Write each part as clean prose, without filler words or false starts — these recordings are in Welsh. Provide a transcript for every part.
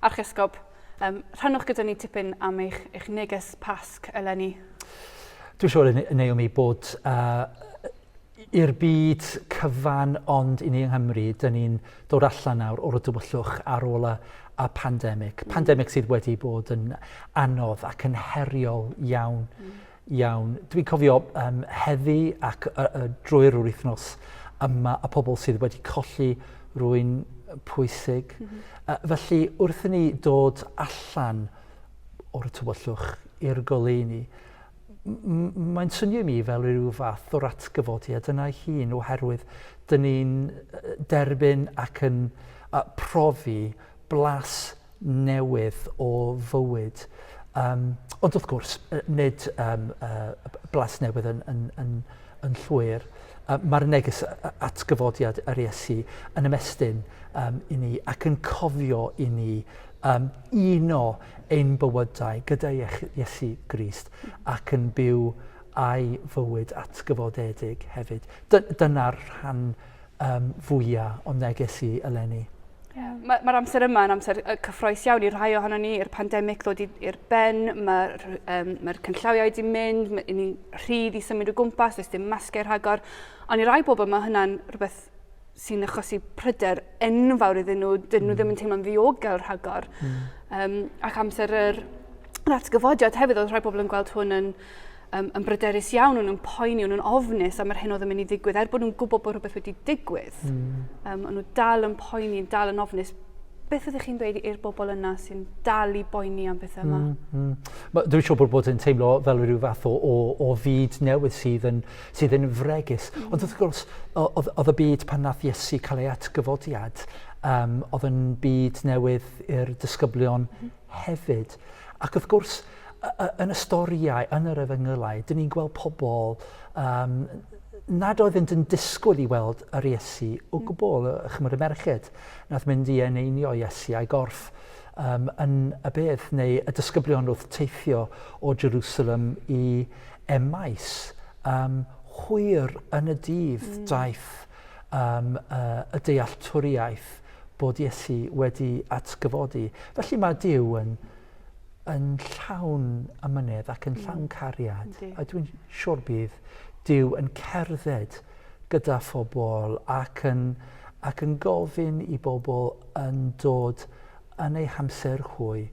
Archesgob, rhannwch gyda ni tipyn am eich neges Pasg eleni. Dwi'n siŵr Naomi bod i'r byd cyfan ond i ni yng Nghymru, dyn ni'n dod allan nawr o'r dywyllwch ar ôl y pandemig. Pandemig sydd wedi bod yn anodd ac yn heriol iawn. Dwi'n cofio heddi ac drwy'r wythnos yma y pobl sydd wedi colli rwy'n pwysig. Felly wrth i ni dod allan o'r tywyllwch i'r goleuni, mae'n swnio mi fel rhyw fath o'r atgyfodiad yna hun oherwydd dyn ni'n derbyn ac yn profi blas newydd o fywyd. Ond wrth gwrs, nid blas newydd yn llwyr. Mae'r neges atgyfodiad yr Iesu yn ymestyn i ni ac yn cofio i ni uno ein bywydau gyda Iesu Grist ac yn byw a'i fywyd atgyfodedig hefyd. Dyna'r rhan fwyaf o neges i eleni. Mae'r amser yma yn amser cyffroes iawn i rhai ohono ni, i'r pandemig ddod i'r ben, mae'r cynllawiau wedi mynd, ni'n rhydd i symud o gwmpas, does dim masgau rhagor, ond i rai bobl mae hynna'n rhywbeth sy'n achosi pryder enfawr iddyn nhw, dyn nhw ddim yn teimlo'n ddiogel rhagor. Ac amser yr atgyfodiad hefyd, oedd rhai bobl yn gweld hwn yn bryderus iawn, nhw'n poeni, nhw'n ofnus am yr hyn oedd yn mynd i ddigwydd, er bod nhw'n gwybod bod rhywbeth wedi digwydd. Nhw dal yn poeni, dal yn ofnus. Beth ydych chi'n dweud i'r bobl yna sy'n dal i boeni am beth yma? Dwi'n siŵr bod yn teimlo fel rhyw fath o fyd newydd sydd yn fregus. Ond wrth gwrs, oedd y byd pan nath Iesu cael ei atgyfodiad, oedd yn byd newydd i'r disgyblion hefyd. Ac wrth gwrs, yn y storiau, yn yr efengylau, dyn ni'n gweld pobl nad oeddent yn disgwyl i weld yr Iesu o gwbl, chymryd y merched, nath mynd i eneinio Iesu a'i gorff yn y bedd, neu y disgyblion wrth teithio o Jerusalem i Emmaus. Hwyr yn y dydd daeth y dealltwriaeth bod Iesu wedi atgyfodi. Felly mae Duw yn llawn ymynedd ac yn llawn cariad. A dwi'n siŵr bydd Duw yn cerdded gyda phobl ac yn gofyn i bobl yn dod yn eu hamser hwy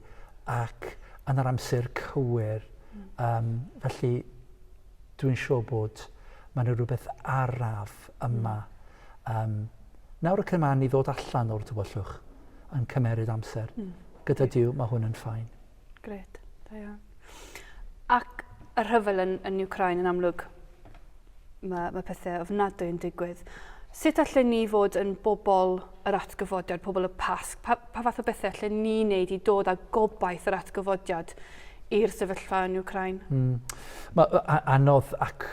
ac yn yr amser cywir. Felly dwi'n siŵr bod mae'n rhywbeth araf yma. Nawr y cyman i ddod allan o'r dywyllwch yn cymeryd amser. Gyda Duw mae hwn yn ffain. Gret, da iawn. Ac yr rhyfel yn Ukraine yn amlwg, mae pethau ofnadwy yn digwydd. Sut allan ni fod yn bobl yr atgyfodiad, pobl y Pasg? Pa fath o bethau allan ni wneud i dod â gobaith yr atgyfodiad i'r sefyllfa yn Ukraine? Mae anodd ac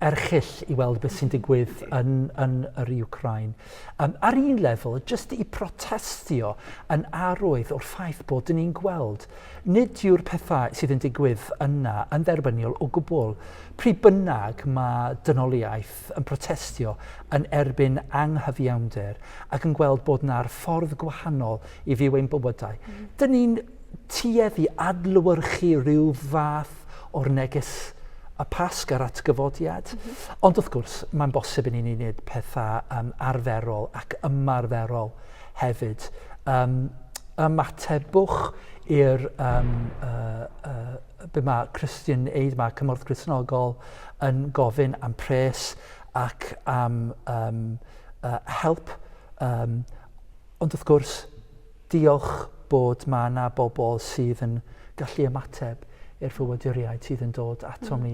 erchyll i weld beth sy'n digwydd yn yr Ukraine. Ar un lefel, jyst i protestio yn arwydd o'r ffaith bod ni'n gweld nid yw'r pethau sydd yn digwydd yna yn dderbyniol o gwbl. Pryd bynnag mae dynoliaeth yn protestio yn erbyn anghyfiawnder ac yn gweld bod yna'r ffordd gwahanol i fyw ein bywydau. Dyn ni'n tueddu adlewyrchu rhyw fath o'r neges y Pasg ar atgyfodiad. Ond wrth gwrs, mae'n bosib i ni wneud pethau arferol ac ymarferol hefyd. Ymatebwch i'r be mae Christian Aid, mae cymorth Cristnogol yn gofyn am pres ac am help. Ond wrth gwrs, diolch bod mae yna bobl sydd yn gallu ymateb i'r fywyduriaid sydd yn dod ato ni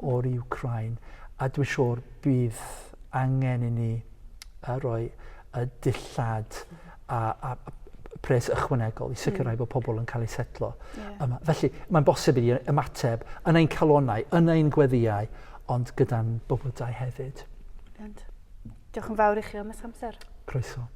o'r Ukraine. A dwi'n siŵr bydd angen i ni roi y dillad a pres ychwanegol i sicrhau bod pobl yn cael eu setlo. Felly mae'n bosib i ni ymateb yn ein calonnau, yn ein gweddiau, ond gyda'n bywydau hefyd. Diolch yn fawr i chi am eich amser. Croeso.